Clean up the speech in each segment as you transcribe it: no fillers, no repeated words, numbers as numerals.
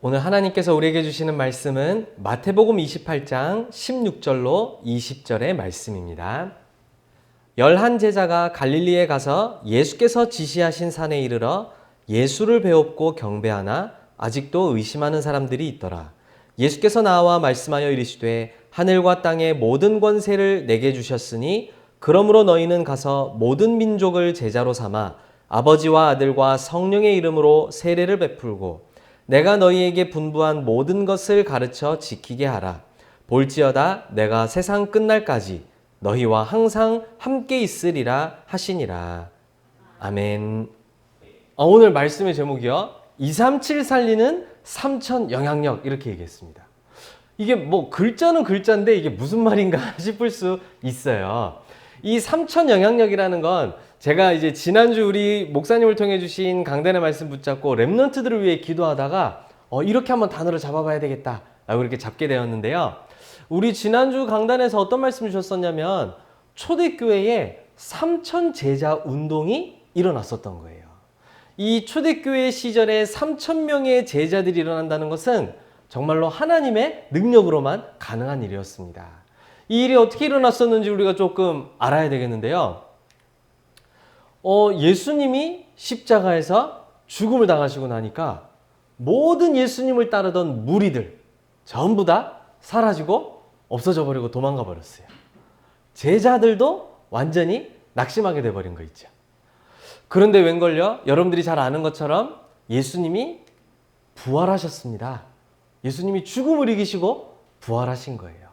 오늘 하나님께서 우리에게 주시는 말씀은 마태복음 28장 16절로 20절의 말씀입니다. 11제자가 갈릴리에 가서 예수께서 지시하신 산에 이르러 예수를 배웁고 경배하나 아직도 의심하는 사람들이 있더라. 예수께서 나와 말씀하여 이르시되 하늘과 땅의 모든 권세를 내게 주셨으니 그러므로 너희는 가서 모든 민족을 제자로 삼아 아버지와 아들과 성령의 이름으로 세례를 베풀고 내가 너희에게 분부한 모든 것을 가르쳐 지키게 하라. 볼지어다 내가 세상 끝날까지 너희와 항상 함께 있으리라 하시니라. 아멘. 오늘 말씀의 제목이요. 237 살리는 3000 영향력 이렇게 얘기했습니다. 이게 뭐 글자는 글자인데 이게 무슨 말인가 싶을 수 있어요. 이 3000 영향력이라는 건 제가 이제 지난주 우리 목사님을 통해 주신 강단의 말씀 붙잡고 랩런트들을 위해 기도하다가 이렇게 한번 단어를 잡아봐야 되겠다 라고 이렇게 잡게 되었는데요. 우리 지난주 강단에서 어떤 말씀 주셨었냐면 초대교회에 3000 제자 운동이 일어났었던 거예요. 이 초대교회 시절에 3000명의 제자들이 일어난다는 것은 정말로 하나님의 능력으로만 가능한 일이었습니다. 이 일이 어떻게 일어났었는지 우리가 조금 알아야 되겠는데요. 예수님이 십자가에서 죽음을 당하시고 나니까 모든 예수님을 따르던 무리들 전부 다 사라지고 없어져 버리고 도망가 버렸어요. 제자들도 완전히 낙심하게 돼버린 거 있죠. 그런데 웬걸요? 여러분들이 잘 아는 것처럼 예수님이 부활하셨습니다. 예수님이 죽음을 이기시고 부활하신 거예요.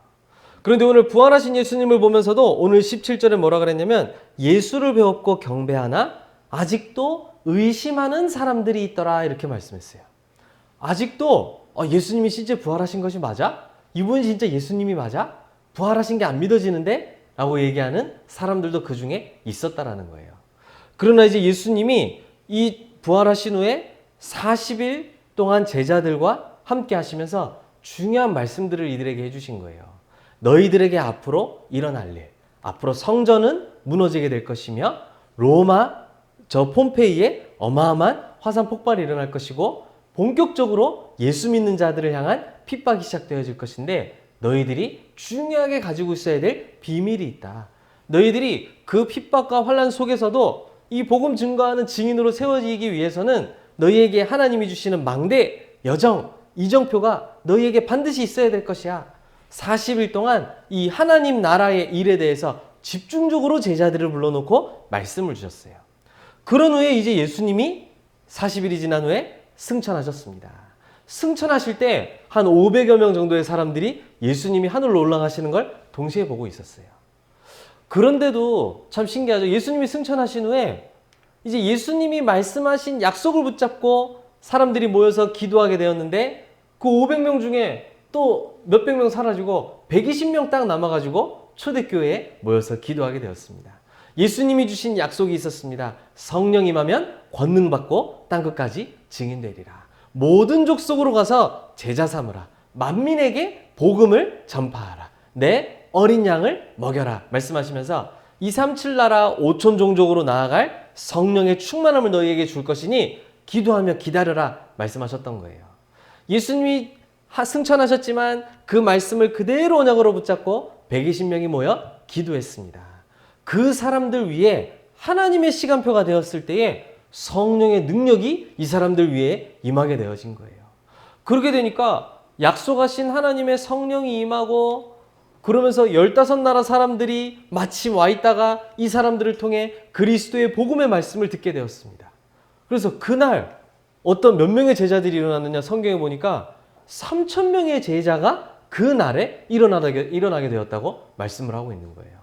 그런데 오늘 부활하신 예수님을 보면서도 오늘 17절에 뭐라 그랬냐면 예수를 배웠고 경배하나 아직도 의심하는 사람들이 있더라 이렇게 말씀했어요. 아직도 예수님이 실제 부활하신 것이 맞아? 이분이 진짜 예수님이 맞아? 부활하신 게 안 믿어지는데? 라고 얘기하는 사람들도 그 중에 있었다라는 거예요. 그러나 이제 예수님이 이 부활하신 후에 40일 동안 제자들과 함께 하시면서 중요한 말씀들을 이들에게 해주신 거예요. 너희들에게 앞으로 일어날 일, 앞으로 성전은 무너지게 될 것이며 로마 저 폼페이에 어마어마한 화산 폭발이 일어날 것이고 본격적으로 예수 믿는 자들을 향한 핍박이 시작되어질 것인데 너희들이 중요하게 가지고 있어야 될 비밀이 있다. 너희들이 그 핍박과 환난 속에서도 이 복음 증거하는 증인으로 세워지기 위해서는 너희에게 하나님이 주시는 망대, 여정, 이정표가 너희에게 반드시 있어야 될 것이야. 40일 동안 이 하나님 나라의 일에 대해서 집중적으로 제자들을 불러놓고 말씀을 주셨어요. 그런 후에 이제 예수님이 40일이 지난 후에 승천하셨습니다. 승천하실 때 한 500여 명 정도의 사람들이 예수님이 하늘로 올라가시는 걸 동시에 보고 있었어요. 그런데도 참 신기하죠. 예수님이 승천하신 후에 이제 예수님이 말씀하신 약속을 붙잡고 사람들이 모여서 기도하게 되었는데 그 500명 중에 또 몇백 명 사라지고 120명 딱 남아가지고 초대교회에 모여서 기도하게 되었습니다. 예수님이 주신 약속이 있었습니다. 성령 임하면 권능 받고 땅끝까지 증인되리라. 모든 족속으로 가서 제자 삼으라. 만민에게 복음을 전파하라. 내 어린 양을 먹여라. 말씀하시면서 237 나라 5천 종족으로 나아갈 성령의 충만함을 너희에게 줄 것이니 기도하며 기다려라. 말씀하셨던 거예요. 예수님이 승천하셨지만 그 말씀을 그대로 언약으로 붙잡고 120명이 모여 기도했습니다. 그 사람들 위에 하나님의 시간표가 되었을 때에 성령의 능력이 이 사람들 위에 임하게 되어진 거예요. 그렇게 되니까 약속하신 하나님의 성령이 임하고 그러면서 15나라 사람들이 마침 와 있다가 이 사람들을 통해 그리스도의 복음의 말씀을 듣게 되었습니다. 그래서 그날 어떤 몇 명의 제자들이 일어났느냐 성경에 보니까 3000명의 제자가 그 날에 일어나게 되었다고 말씀을 하고 있는 거예요.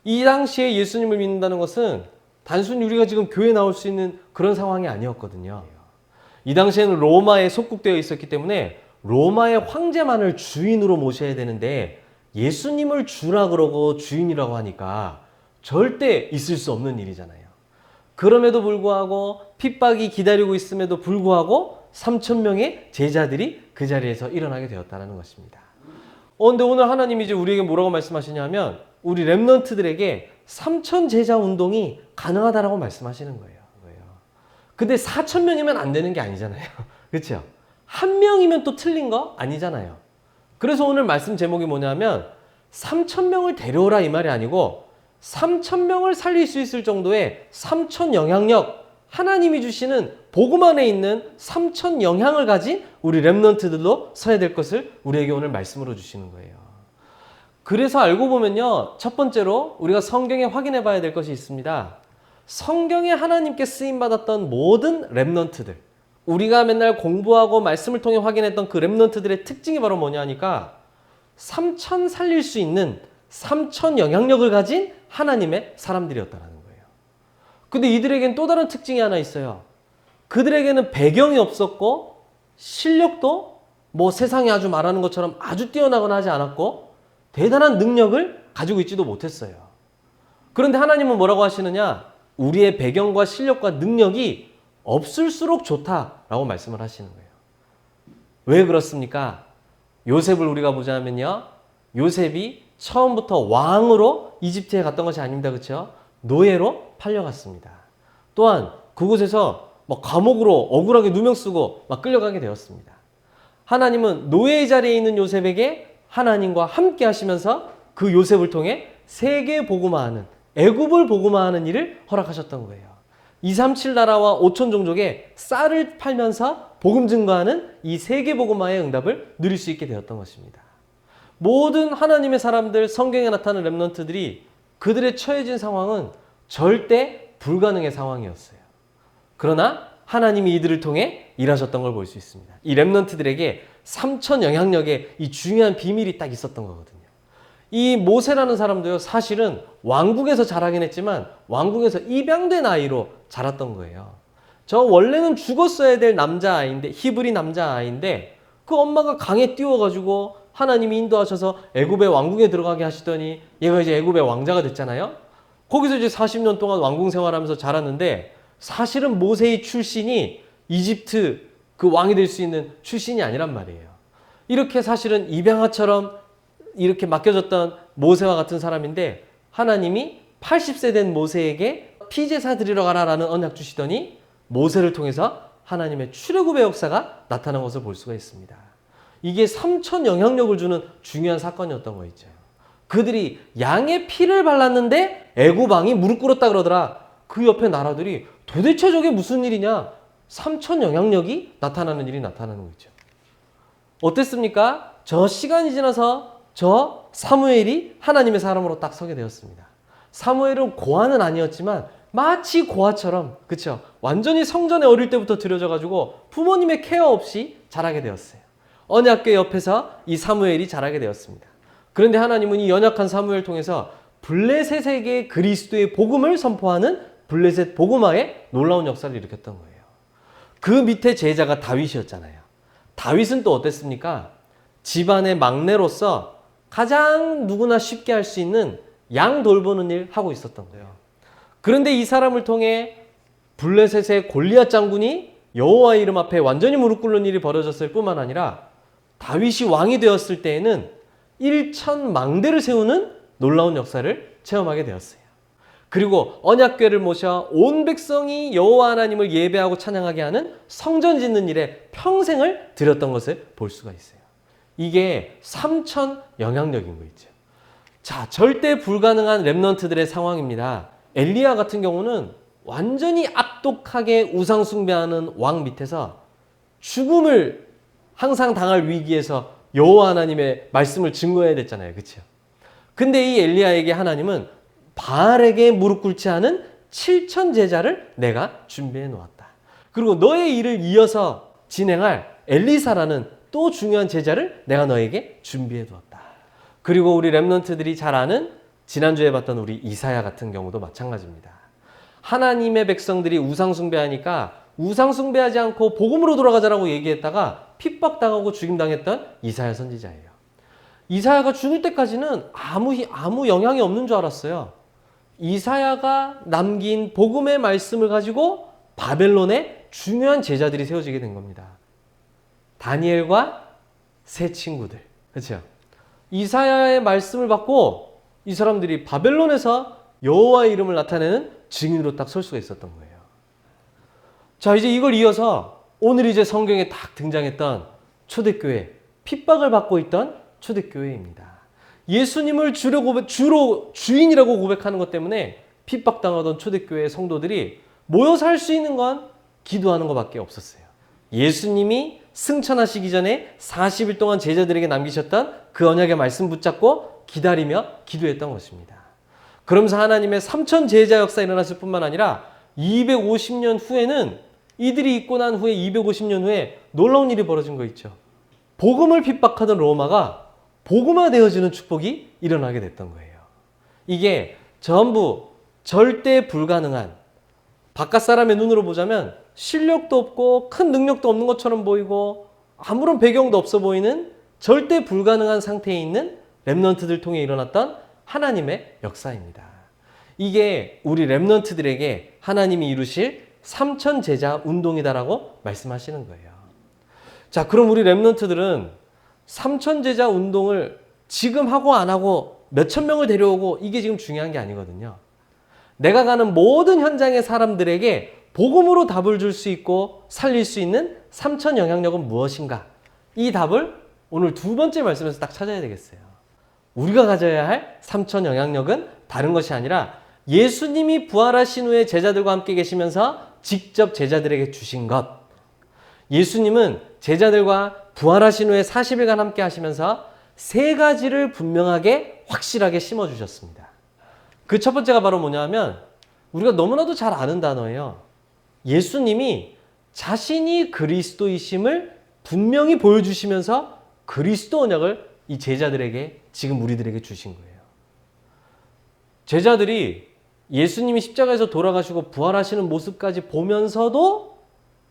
이 당시에 예수님을 믿는다는 것은 단순히 우리가 지금 교회에 나올 수 있는 그런 상황이 아니었거든요. 이 당시에는 로마에 속국되어 있었기 때문에 로마의 황제만을 주인으로 모셔야 되는데 예수님을 주라 그러고 주인이라고 하니까 절대 있을 수 없는 일이잖아요. 그럼에도 불구하고 핍박이 기다리고 있음에도 불구하고 3000명의 제자들이 그 자리에서 일어나게 되었다는 것입니다. 근데 오늘 하나님이 이제 우리에게 뭐라고 말씀하시냐면 우리 랩런트들에게 3000 제자 운동이 가능하다라고 말씀하시는 거예요. 근데 4000명이면 안 되는 게 아니잖아요. 그렇죠? 한 명이면 또 틀린 거 아니잖아요. 그래서 오늘 말씀 제목이 뭐냐면 3,000명을 데려오라 이 말이 아니고 3,000명을 살릴 수 있을 정도의 3,000 영향력, 하나님이 주시는 복음 안에 있는 3,000 영향을 가진 우리 렘넌트들로 서야 될 것을 우리에게 오늘 말씀으로 주시는 거예요. 그래서 알고 보면요, 첫 번째로 우리가 성경에 확인해 봐야 될 것이 있습니다. 성경에 하나님께 쓰임받았던 모든 렘넌트들, 우리가 맨날 공부하고 말씀을 통해 확인했던 그 렘넌트들의 특징이 바로 뭐냐 하니까 3,000 살릴 수 있는 3,000 영향력을 가진 하나님의 사람들이었다는 거예요. 근데 이들에겐 또 다른 특징이 하나 있어요. 그들에게는 배경이 없었고 실력도 뭐 세상에 아주 말하는 것처럼 아주 뛰어나거나 하지 않았고 대단한 능력을 가지고 있지도 못했어요. 그런데 하나님은 뭐라고 하시느냐? 우리의 배경과 실력과 능력이 없을수록 좋다라고 말씀을 하시는 거예요. 왜 그렇습니까? 요셉을 우리가 보자면요, 요셉이 처음부터 왕으로 이집트에 갔던 것이 아닙니다. 그렇죠? 노예로 팔려갔습니다. 또한 그곳에서 막 감옥으로 억울하게 누명 쓰고 막 끌려가게 되었습니다. 하나님은 노예의 자리에 있는 요셉에게 하나님과 함께 하시면서 그 요셉을 통해 세계 복음화하는, 애굽을 복음화하는 일을 허락하셨던 거예요. 237 나라와 5천 종족에 쌀을 팔면서 복음 증거하는 이 세계 복음화의 응답을 누릴 수 있게 되었던 것입니다. 모든 하나님의 사람들, 성경에 나타나는 렘넌트들이 그들의 처해진 상황은 절대 불가능의 상황이었어요. 그러나 하나님이 이들을 통해 일하셨던 걸 볼 수 있습니다. 이 렘넌트들에게 3,000 영향력의 이 중요한 비밀이 딱 있었던 거거든요. 이 모세라는 사람도요, 사실은 왕궁에서 자라긴 했지만 왕궁에서 입양된 아이로 자랐던 거예요. 저 원래는 죽었어야 될 남자아이인데, 히브리 남자아이인데 그 엄마가 강에 띄워가지고 하나님이 인도하셔서 애굽의 왕궁에 들어가게 하시더니 얘가 이제 애굽의 왕자가 됐잖아요. 거기서 이제 40년 동안 왕궁 생활하면서 자랐는데 사실은 모세의 출신이 이집트 그 왕이 될 수 있는 출신이 아니란 말이에요. 이렇게 사실은 입양아처럼 이렇게 맡겨졌던 모세와 같은 사람인데 하나님이 80세 된 모세에게 피제사 드리러 가라라는 언약 주시더니 모세를 통해서 하나님의 출애굽의 역사가 나타난 것을 볼 수가 있습니다. 이게 3,000 영향력을 주는 중요한 사건이었던 거 있죠. 그들이 양의 피를 발랐는데 애굽 왕이 무릎 꿇었다 그러더라. 그 옆에 나라들이 도대체 저게 무슨 일이냐? 3,000 영향력이 나타나는 일이 나타나는 거죠. 어땠습니까? 저 시간이 지나서 저 사무엘이 하나님의 사람으로 딱 서게 되었습니다. 사무엘은 고아는 아니었지만 마치 고아처럼, 그렇죠? 완전히 성전에 어릴 때부터 들여져 가지고 부모님의 케어 없이 자라게 되었어요. 언약궤 옆에서 이 사무엘이 자라게 되었습니다. 그런데 하나님은 이 연약한 사무엘을 통해서 블레셋에게 그리스도의 복음을 선포하는 블레셋 복음화의 놀라운 역사를 일으켰던 거예요. 그 밑에 제자가 다윗이었잖아요. 다윗은 또 어땠습니까? 집안의 막내로서 가장 누구나 쉽게 할 수 있는 양 돌보는 일 하고 있었던 거예요. 그런데 이 사람을 통해 블레셋의 골리앗 장군이 여호와 이름 앞에 완전히 무릎 꿇는 일이 벌어졌을 뿐만 아니라 다윗이 왕이 되었을 때에는 1,000망대를 세우는 놀라운 역사를 체험하게 되었어요. 그리고 언약궤를 모셔 온 백성이 여호와 하나님을 예배하고 찬양하게 하는 성전 짓는 일에 평생을 들였던 것을 볼 수가 있어요. 이게 3,000 영향력인 거 있죠. 자, 절대 불가능한 렘넌트들의 상황입니다. 엘리야 같은 경우는 완전히 악독하게 우상 숭배하는 왕 밑에서 죽음을 항상 당할 위기에서 여호와 하나님의 말씀을 증거해야 됐잖아요. 그렇죠? 근데 이 엘리야에게 하나님은 바알에게 무릎 꿇지 않은 7,000 제자를 내가 준비해 놓았다. 그리고 너의 일을 이어서 진행할 엘리사라는 또 중요한 제자를 내가 너에게 준비해 두었다. 그리고 우리 렘넌트들이 잘 아는 지난주에 봤던 우리 이사야 같은 경우도 마찬가지입니다. 하나님의 백성들이 우상 숭배하니까 우상 숭배하지 않고 복음으로 돌아가자라고 얘기했다가 핍박당하고 죽임당했던 이사야 선지자예요. 이사야가 죽을 때까지는 아무 영향이 없는 줄 알았어요. 이사야가 남긴 복음의 말씀을 가지고 바벨론에 중요한 제자들이 세워지게 된 겁니다. 다니엘과 세 친구들. 그렇죠? 이사야의 말씀을 받고 이 사람들이 바벨론에서 여호와의 이름을 나타내는 증인으로 딱 설 수가 있었던 거예요. 자, 이제 이걸 이어서 오늘 이제 성경에 딱 등장했던 초대교회, 핍박을 받고 있던 초대교회입니다. 예수님을 주로 주인이라고 고백하는 것 때문에 핍박당하던 초대교회 성도들이 모여서 할 수 있는 건 기도하는 것밖에 없었어요. 예수님이 승천하시기 전에 40일 동안 제자들에게 남기셨던 그 언약의 말씀 붙잡고 기다리며 기도했던 것입니다. 그러면서 하나님의 3천 제자 역사 일어났을 뿐만 아니라 250년 후에는 이들이 있고 난 후에 250년 후에 놀라운 일이 벌어진 거 있죠. 복음을 핍박하던 로마가 복음화되어지는 축복이 일어나게 됐던 거예요. 이게 전부 절대 불가능한, 바깥 사람의 눈으로 보자면 실력도 없고 큰 능력도 없는 것처럼 보이고 아무런 배경도 없어 보이는 절대 불가능한 상태에 있는 렘넌트들 통해 일어났던 하나님의 역사입니다. 이게 우리 렘넌트들에게 하나님이 이루실 3천 제자 운동이다라고 말씀하시는 거예요. 자, 그럼 우리 렘넌트들은 3천 제자 운동을 지금 하고 안 하고 몇천 명을 데려오고 이게 지금 중요한 게 아니거든요. 내가 가는 모든 현장의 사람들에게 복음으로 답을 줄 수 있고 살릴 수 있는 3천 영향력은 무엇인가? 이 답을 오늘 두 번째 말씀에서 딱 찾아야 되겠어요. 우리가 가져야 할 3천 영향력은 다른 것이 아니라 예수님이 부활하신 후에 제자들과 함께 계시면서 직접 제자들에게 주신 것. 예수님은 제자들과 부활하신 후에 40일간 함께 하시면서 세 가지를 분명하게 확실하게 심어주셨습니다. 그 첫 번째가 바로 뭐냐면 우리가 너무나도 잘 아는 단어예요. 예수님이 자신이 그리스도이심을 분명히 보여주시면서 그리스도 언약을 이 제자들에게, 지금 우리들에게 주신 거예요. 제자들이 예수님이 십자가에서 돌아가시고 부활하시는 모습까지 보면서도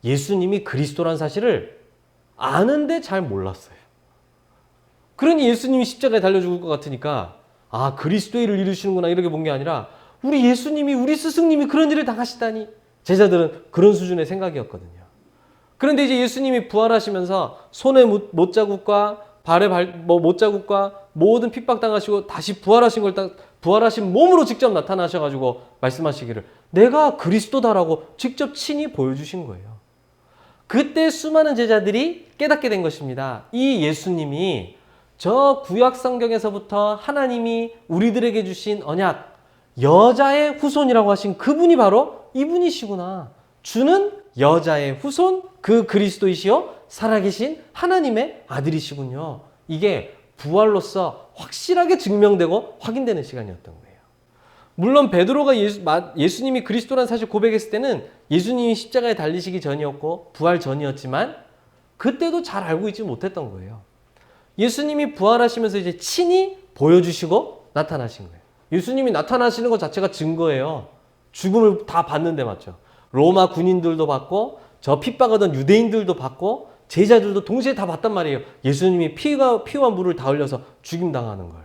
예수님이 그리스도란 사실을 아는데 잘 몰랐어요. 그러니 예수님이 십자가에 달려 죽을 것 같으니까 아, 그리스도의 일을 이루시는구나 이렇게 본 게 아니라 우리 예수님이, 우리 스승님이 그런 일을 당하시다니, 제자들은 그런 수준의 생각이었거든요. 그런데 이제 예수님이 부활하시면서 손에 못자국과 발에 못자국과 모든 핍박당하시고 다시 부활하신 걸 부활하신 몸으로 직접 나타나셔가지고 말씀하시기를 내가 그리스도다라고 직접 친히 보여주신 거예요. 그때 수많은 제자들이 깨닫게 된 것입니다. 이 예수님이 저 구약 성경에서부터 하나님이 우리들에게 주신 언약, 여자의 후손이라고 하신 그분이 바로 이분이시구나. 주는 여자의 후손, 그 그리스도이시요 살아계신 하나님의 아들이시군요. 이게 부활로서 확실하게 증명되고 확인되는 시간이었던 거예요. 물론 베드로가 예수님이 그리스도라는 사실 고백했을 때는 예수님이 십자가에 달리시기 전이었고 부활 전이었지만 그때도 잘 알고 있지 못했던 거예요. 예수님이 부활하시면서 이제 친히 보여주시고 나타나신 거예요. 예수님이 나타나시는 것 자체가 증거예요. 죽음을 다 봤는데 맞죠? 로마 군인들도 봤고 저 핍박하던 유대인들도 봤고 제자들도 동시에 다 봤단 말이에요. 예수님이 피와 물을 다 흘려서 죽임당하는 걸.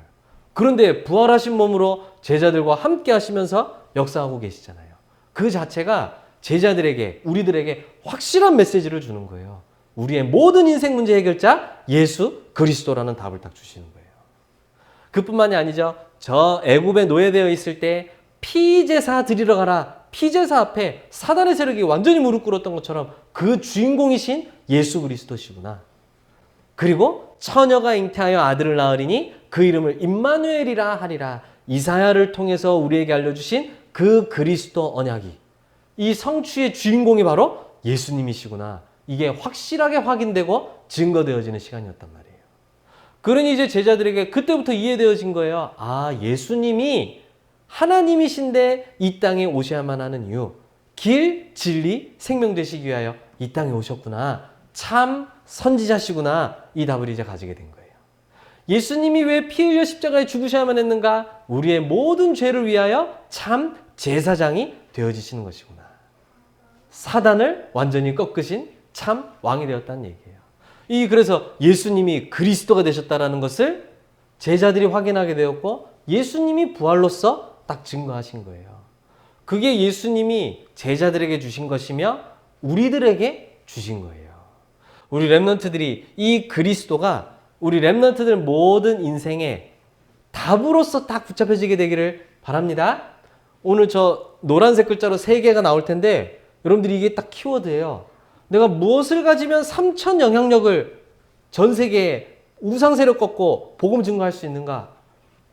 그런데 부활하신 몸으로 제자들과 함께 하시면서 역사하고 계시잖아요. 그 자체가 제자들에게, 우리들에게 확실한 메시지를 주는 거예요. 우리의 모든 인생 문제 해결자 예수 그리스도라는 답을 딱 주시는 거예요. 그뿐만이 아니죠. 저 애굽에 노예되어 있을 때 피제사 드리러 가라. 피제사 앞에 사단의 세력이 완전히 무릎 꿇었던 것처럼 그 주인공이신 예수 그리스도시구나. 그리고 처녀가 잉태하여 아들을 낳으리니 그 이름을 임마누엘이라 하리라. 이사야를 통해서 우리에게 알려주신 그 그리스도 언약이, 이 성취의 주인공이 바로 예수님이시구나. 이게 확실하게 확인되고 증거되어지는 시간이었단 말이에요. 그러니 이제 제자들에게 그때부터 이해되어진 거예요. 아, 예수님이 하나님이신데 이 땅에 오셔야만 하는 이유, 길, 진리, 생명 되시기 위하여 이 땅에 오셨구나. 참 선지자시구나. 이 답을 이제 가지게 된 거예요. 예수님이 왜 피 흘려 십자가에 죽으셔야만 했는가? 우리의 모든 죄를 위하여 참 제사장이 되어지시는 것이구나. 사단을 완전히 꺾으신 참 왕이 되었다는 얘기예요. 그래서 예수님이 그리스도가 되셨다는 것을 제자들이 확인하게 되었고 예수님이 부활로서 딱 증거하신 거예요. 그게 예수님이 제자들에게 주신 것이며 우리들에게 주신 거예요. 우리 렘넌트들이 이 그리스도가 우리 렘넌트들 모든 인생의 답으로서 딱 붙잡혀지게 되기를 바랍니다. 오늘 저 노란색 글자로 3개가 나올 텐데 여러분들이 이게 딱 키워드예요. 내가 무엇을 가지면 3천 영향력을 전 세계에 우상 세력 꺾고 복음 증거할 수 있는가?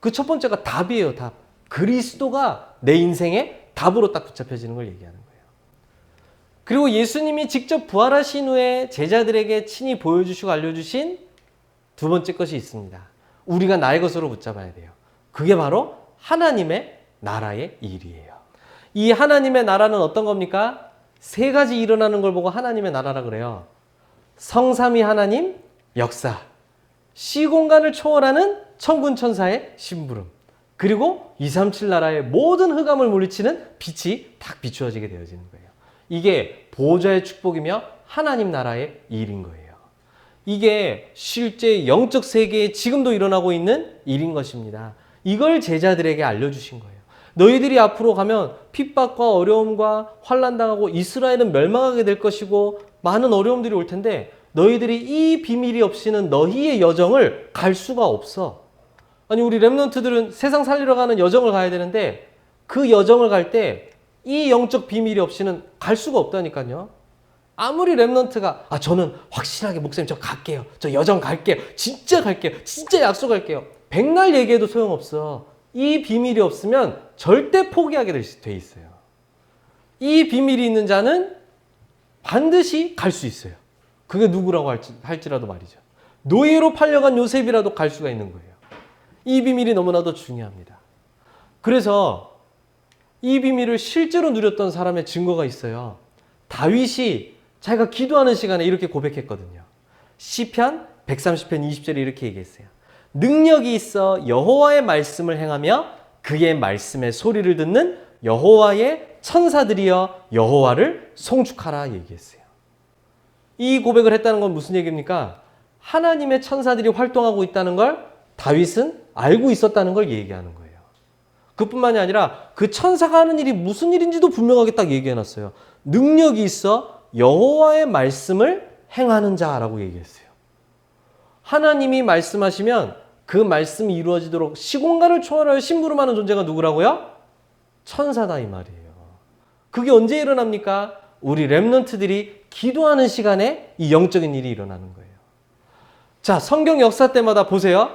그 첫 번째가 답이에요, 답. 그리스도가 내 인생의 답으로 딱 붙잡혀지는 걸 얘기하는 거예요. 그리고 예수님이 직접 부활하신 후에 제자들에게 친히 보여주시고 알려주신 두 번째 것이 있습니다. 우리가 나의 것으로 붙잡아야 돼요. 그게 바로 하나님의 나라의 일이에요. 이 하나님의 나라는 어떤 겁니까? 세 가지 일어나는 걸 보고 하나님의 나라라 그래요. 성삼위 하나님 역사, 시공간을 초월하는 천군 천사의 심부름, 그리고 237 나라의 모든 흑암을 물리치는 빛이 딱 비추어지게 되어지는 거예요. 이게 보호자의 축복이며 하나님 나라의 일인 거예요. 이게 실제 영적 세계에 지금도 일어나고 있는 일인 것입니다. 이걸 제자들에게 알려주신 거예요. 너희들이 앞으로 가면 핍박과 어려움과 환난당하고 이스라엘은 멸망하게 될 것이고 많은 어려움들이 올 텐데 너희들이 이 비밀이 없이는 너희의 여정을 갈 수가 없어. 아니 우리 렘넌트들은 세상 살리러 가는 여정을 가야 되는데 그 여정을 갈 때 이 영적 비밀이 없이는 갈 수가 없다니까요. 아무리 렘넌트가 저는 확실하게 목사님 저 갈게요. 저 여정 갈게요. 진짜 갈게요. 진짜 약속할게요. 백날 얘기해도 소용없어. 이 비밀이 없으면 절대 포기하게 돼 있어요. 이 비밀이 있는 자는 반드시 갈 수 있어요. 그게 누구라고 할지라도 말이죠. 노예로 팔려간 요셉이라도 갈 수가 있는 거예요. 이 비밀이 너무나도 중요합니다. 그래서 이 비밀을 실제로 누렸던 사람의 증거가 있어요. 다윗이 자기가 기도하는 시간에 이렇게 고백했거든요. 시편 130편 20절에 이렇게 얘기했어요. 능력이 있어 여호와의 말씀을 행하며 그의 말씀의 소리를 듣는 여호와의 천사들이여 여호와를 송축하라 얘기했어요. 이 고백을 했다는 건 무슨 얘기입니까? 하나님의 천사들이 활동하고 있다는 걸 다윗은 알고 있었다는 걸 얘기하는 거예요. 그뿐만이 아니라 그 천사가 하는 일이 무슨 일인지도 분명하게 딱 얘기해놨어요. 능력이 있어 여호와의 말씀을 행하는 자라고 얘기했어요. 하나님이 말씀하시면 그 말씀이 이루어지도록 시공간을 초월하여 심부름하는 존재가 누구라고요? 천사다 이 말이에요. 그게 언제 일어납니까? 우리 렘넌트들이 기도하는 시간에 이 영적인 일이 일어나는 거예요. 자, 성경 역사 때마다 보세요.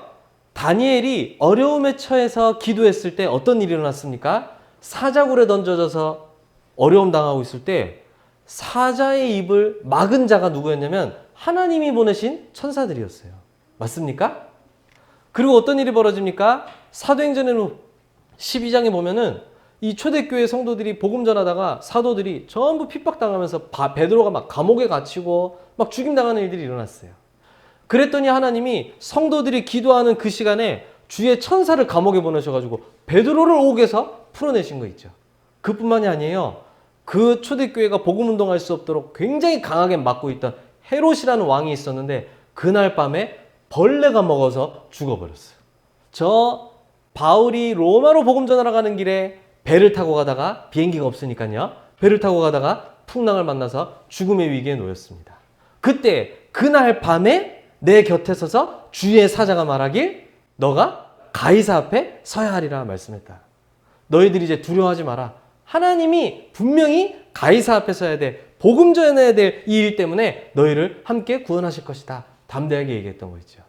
다니엘이 어려움에 처해서 기도했을 때 어떤 일이 일어났습니까? 사자굴에 던져져서 어려움 당하고 있을 때 사자의 입을 막은 자가 누구였냐면 하나님이 보내신 천사들이었어요. 맞습니까? 그리고 어떤 일이 벌어집니까? 사도행전에는 12장에 보면은 이 초대교회 성도들이 복음 전하다가 사도들이 전부 핍박당하면서 베드로가 막 감옥에 갇히고 막 죽임당하는 일들이 일어났어요. 그랬더니 하나님이 성도들이 기도하는 그 시간에 주의 천사를 감옥에 보내셔가지고 베드로를 옥에서 풀어내신 거 있죠. 그뿐만이 아니에요. 그 초대교회가 복음 운동할 수 없도록 굉장히 강하게 막고 있던 헤롯이라는 왕이 있었는데 그날 밤에 벌레가 먹어서 죽어버렸어요. 저 바울이 로마로 복음 전하러 가는 길에 배를 타고 가다가 비행기가 없으니까요. 배를 타고 가다가 풍랑을 만나서 죽음의 위기에 놓였습니다. 그때 그날 밤에 내 곁에 서서 주의 사자가 말하길 너가 가이사 앞에 서야 하리라 말씀했다. 너희들이 이제 두려워하지 마라. 하나님이 분명히 가이사 앞에 서야 돼. 복음 전해야 될 이 일 때문에 너희를 함께 구원하실 것이다. 담대하게 얘기했던 거 있죠.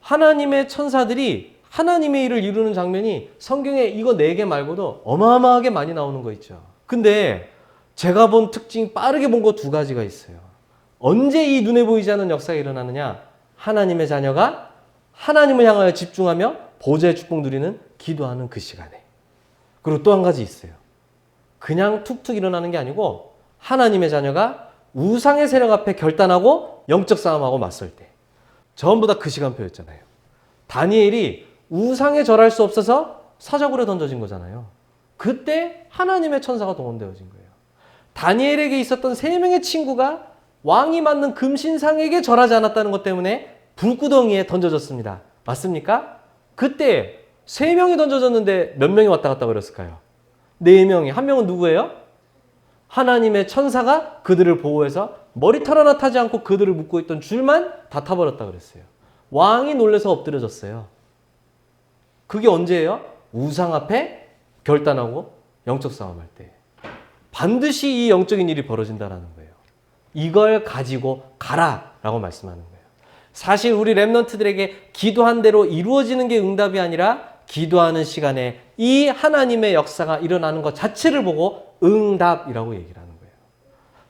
하나님의 천사들이 하나님의 일을 이루는 장면이 성경에 이거 4개 말고도 어마어마하게 많이 나오는 거 있죠. 근데 제가 본 특징 빠르게 본 거 2가지가 있어요. 언제 이 눈에 보이지 않는 역사가 일어나느냐? 하나님의 자녀가 하나님을 향하여 집중하며 보좌의 축복 누리는 기도하는 그 시간에. 그리고 또 한 가지 있어요. 그냥 툭툭 일어나는 게 아니고 하나님의 자녀가 우상의 세력 앞에 결단하고 영적 싸움하고 맞설 때. 전부 다 그 시간표였잖아요. 다니엘이 우상에 절할 수 없어서 사자굴에 던져진 거잖아요. 그때 하나님의 천사가 동원되어진 거예요. 다니엘에게 있었던 3명의 친구가 왕이 만든 금신상에게 절하지 않았다는 것 때문에 불구덩이에 던져졌습니다. 맞습니까? 그때 3명이 던져졌는데 몇 명이 왔다 갔다 버렸을까요? 4명이. 한 명은 누구예요? 하나님의 천사가 그들을 보호해서 머리털 하나 타지 않고 그들을 묶고 있던 줄만 다 타버렸다 그랬어요. 왕이 놀라서 엎드려졌어요. 그게 언제예요? 우상 앞에 결단하고 영적 싸움할 때. 반드시 이 영적인 일이 벌어진다는 거예요. 이걸 가지고 가라 라고 말씀하는 거예요. 사실 우리 렘넌트들에게 기도한 대로 이루어지는 게 응답이 아니라 기도하는 시간에 이 하나님의 역사가 일어나는 것 자체를 보고 응답이라고 얘기를 하는 거예요.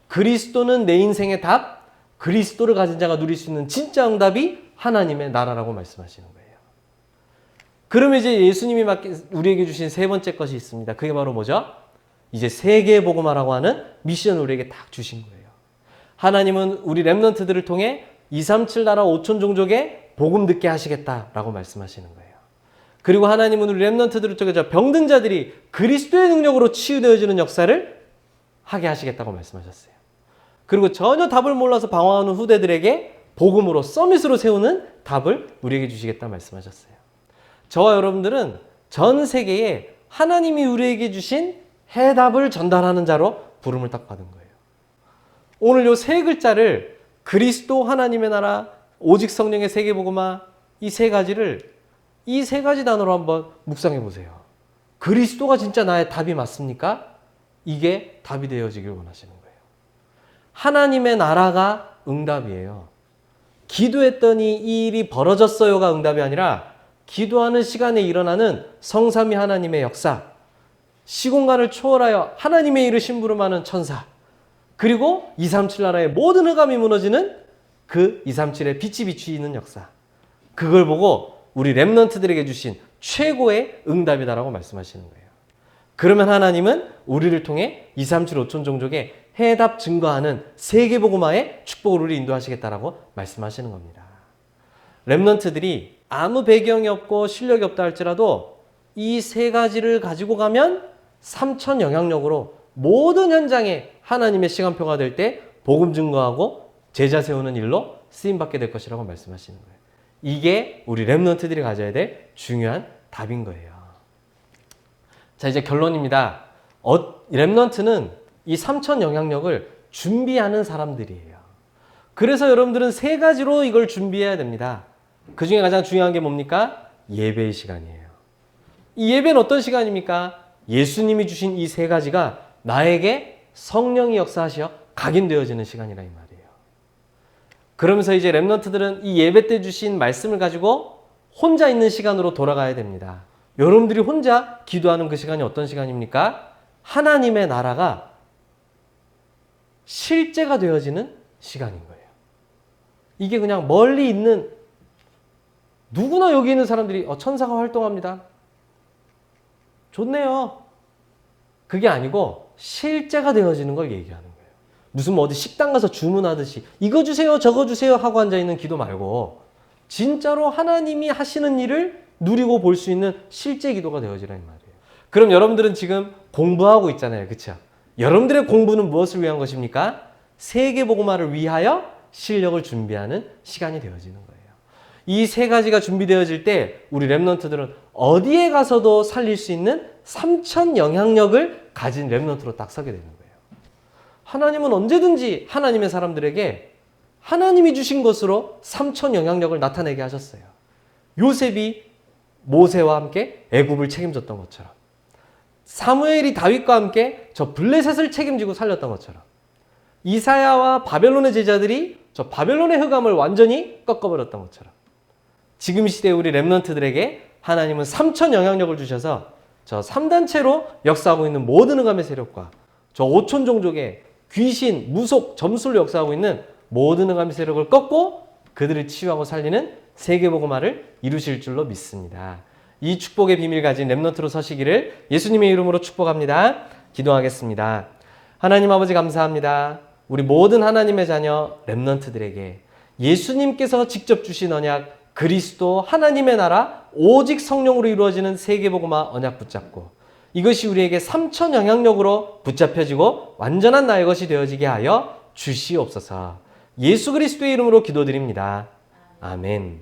그리스도는 내 인생의 답, 그리스도를 가진 자가 누릴 수 있는 진짜 응답이 하나님의 나라라고 말씀하시는 거예요. 그러면 이제 예수님이 우리에게 주신 세 번째 것이 있습니다. 그게 바로 뭐죠? 이제 세계 복음화라고 하는 미션을 우리에게 딱 주신 거예요. 하나님은 우리 렘넌트들을 통해 237 나라 5천 종족에 복음 듣게 하시겠다라고 말씀하시는 거예요. 그리고 하나님은 우리 렘넌트들을 통해 병든 자들이 그리스도의 능력으로 치유되어지는 역사를 하게 하시겠다고 말씀하셨어요. 그리고 전혀 답을 몰라서 방황하는 후대들에게 복음으로 서밋으로 세우는 답을 우리에게 주시겠다 말씀하셨어요. 저와 여러분들은 전 세계에 하나님이 우리에게 주신 해답을 전달하는 자로 부름을 딱 받은 거예요. 오늘 요 세 글자를 그리스도, 하나님의 나라, 오직 성령의 세계복음화, 이 세 가지 단어로 한번 묵상해 보세요. 그리스도가 진짜 나의 답이 맞습니까? 이게 답이 되어지길 원하시는 거예요. 하나님의 나라가 응답이에요. 기도했더니 이 일이 벌어졌어요가 응답이 아니라 기도하는 시간에 일어나는 성삼위 하나님의 역사, 시공간을 초월하여 하나님의 일을 심부름하는 천사, 그리고 237 나라의 모든 흑암이 무너지는 그 237의 빛이 비추이는 역사, 그걸 보고 우리 렘넌트들에게 주신 최고의 응답이다라고 말씀하시는 거예요. 그러면 하나님은 우리를 통해 237 5천 종족의 해답 증거하는 세계복음화의 축복을 우리 인도하시겠다라고 말씀하시는 겁니다. 렘넌트들이 아무 배경이 없고 실력이 없다 할지라도 이 세 가지를 가지고 가면 3천 영향력으로 모든 현장에 하나님의 시간표가 될 때 복음 증거하고 제자 세우는 일로 쓰임받게 될 것이라고 말씀하시는 거예요. 이게 우리 렘넌트들이 가져야 될 중요한 답인 거예요. 자, 이제 결론입니다. 렘넌트는 이 3천 영향력을 준비하는 사람들이에요. 그래서 여러분들은 세 가지로 이걸 준비해야 됩니다. 그 중에 가장 중요한 게 뭡니까? 예배의 시간이에요. 이 예배는 어떤 시간입니까? 예수님이 주신 이 세 가지가 나에게 성령이 역사하시어 각인되어지는 시간이라 이 말이에요. 그러면서 이제 렘넌트들은 이 예배 때 주신 말씀을 가지고 혼자 있는 시간으로 돌아가야 됩니다. 여러분들이 혼자 기도하는 그 시간이 어떤 시간입니까? 하나님의 나라가 실제가 되어지는 시간인 거예요. 이게 그냥 멀리 있는 누구나 여기 있는 사람들이 천사가 활동합니다. 좋네요. 그게 아니고 실제가 되어지는 걸 얘기하는 거예요. 무슨 뭐 어디 식당 가서 주문하듯이 이거 주세요 저거 주세요 하고 앉아있는 기도 말고 진짜로 하나님이 하시는 일을 누리고 볼 수 있는 실제 기도가 되어지라는 말이에요. 그럼 여러분들은 지금 공부하고 있잖아요. 그렇죠? 여러분들의 공부는 무엇을 위한 것입니까? 세계복음화를 위하여 실력을 준비하는 시간이 되어지는 거예요. 이 세 가지가 준비되어질 때 우리 렘넌트들은 어디에 가서도 살릴 수 있는 3천 영향력을 가진 렘넌트로 딱 서게 되는 거예요. 하나님은 언제든지 하나님의 사람들에게 하나님이 주신 것으로 3천 영향력을 나타내게 하셨어요. 요셉이 모세와 함께 애굽을 책임졌던 것처럼, 사무엘이 다윗과 함께 저 블레셋을 책임지고 살렸던 것처럼, 이사야와 바벨론의 제자들이 저 바벨론의 흑암을 완전히 꺾어버렸던 것처럼, 지금 시대의 우리 렘넌트들에게 하나님은 3천 영향력을 주셔서 저 3단체로 역사하고 있는 모든 흑암의 세력과 저 5천 종족의 귀신, 무속, 점술로 역사하고 있는 모든 흑암의 세력을 꺾고 그들을 치유하고 살리는 세계복음화를 이루실 줄로 믿습니다. 이 축복의 비밀 가진 렘넌트로 서시기를 예수님의 이름으로 축복합니다. 기도하겠습니다. 하나님 아버지 감사합니다. 우리 모든 하나님의 자녀 렘넌트들에게 예수님께서 직접 주신 언약 그리스도 하나님의 나라 오직 성령으로 이루어지는 세계복음화 언약 붙잡고 이것이 우리에게 3천 영향력으로 붙잡혀지고 완전한 나의 것이 되어지게 하여 주시옵소서. 예수 그리스도의 이름으로 기도드립니다. 아멘.